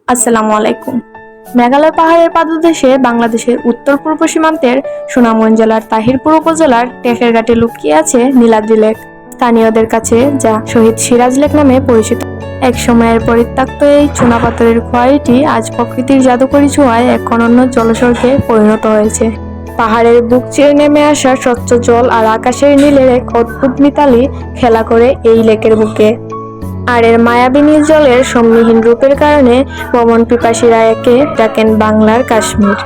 আসসালামু আলাইকুম। মেঘালয় পাহাড়ের পাদদেশে বাংলাদেশের উত্তর পূর্ব সীমান্তের সুনামগঞ্জ জেলার তাহিরপুর উপজেলার টেকেরঘাটে লুকিয়ে আছে নীলাদ্রি লেক। স্থানীয়দের কাছে যা শহীদ সিরাজ লেক নামে পরিচিত। এক সময়ের পরিত্যক্ত এই চুনাপাথরের খোয়াইটি আজ প্রকৃতির জাদুকরী ছোঁয়ায় এক অনন্য জলস্বর্গে পরিণত হয়েছে। পাহাড়ের বুক চিরে নেমে আসা স্বচ্ছ জল আর আকাশের নীলের এক অদ্ভুত মিতালি খেলা করে এই লেকের বুকে। আর এর মায়াবী নীল জলের সৌম্যহীন রূপের কারণে ভ্রমণ পিপাসীরা একে ডাকেন বাংলার কাশ্মীর।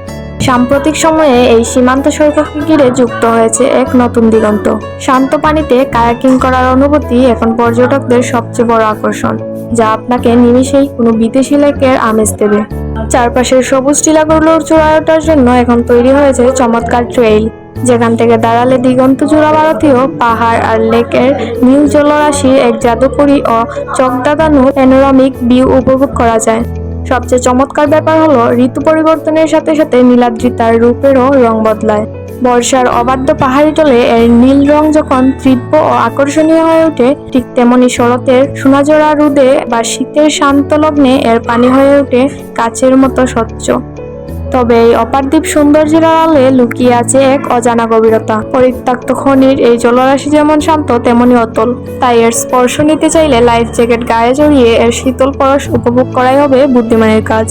সাম্প্রতিক সময়ে এই সীমান্ত সৈকতকে ঘিরে যুক্ত হয়েছে এক নতুন দিগন্ত। শান্ত পানিতে কায়াকিং করার অনুভূতি এখন পর্যটকদের সবচেয়ে বড় আকর্ষণ, যা আপনাকে নিমিষেই কোনো বিদেশি লেকের আমেজ দেবে। চারপাশের সবুজ টিলাগুলোর চূড়ায় ওঠার জন্য এখন তৈরি হয়েছে চমৎকার ট্রেইল, যেখান থেকে দাঁড়ালে দিগন্ত জোড়া ভারতীয় পাহাড় আর লেকের নীল জলরাশির এক জাদুকরী ও চোখধাঁধানো প্যানোরামিক ভিউ উপভোগ করা যায়। সবচেয়ে চমৎকার ব্যাপার হলো ঋতু পরিবর্তনের সাথে সাথে নীলাদ্রি তার রূপেরও রং বদলায়। বর্ষার অবাধ্য পাহাড়ি টলে এর নীল রং যখন তীব্র ও আকর্ষণীয় হয়ে ওঠে, ঠিক তেমনি শরতের সোনাঝরা রোদে বা শীতের শান্ত লগ্নে এর পানি হয়ে ওঠে কাচের মতো স্বচ্ছ। তবে এই অপার্থিব সৌন্দর্যের আড়ালে লুকিয়ে আছে এক অজানা গভীরতা। পরিত্যক্ত খনির এই জলরাশি যেমন শান্ত তেমনি অতল, তাই এর স্পর্শ নিতে চাইলে লাইফ জ্যাকেট গায়ে জড়িয়ে এর শীতল পরশ উপভোগ করাই হবে বুদ্ধিমানের কাজ।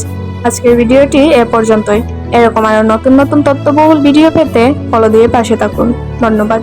আজকের ভিডিওটি এ পর্যন্তই। এরকম আরো নতুন নতুন তথ্যবহুল ভিডিও পেতে ফলো দিয়ে পাশে থাকুন। ধন্যবাদ।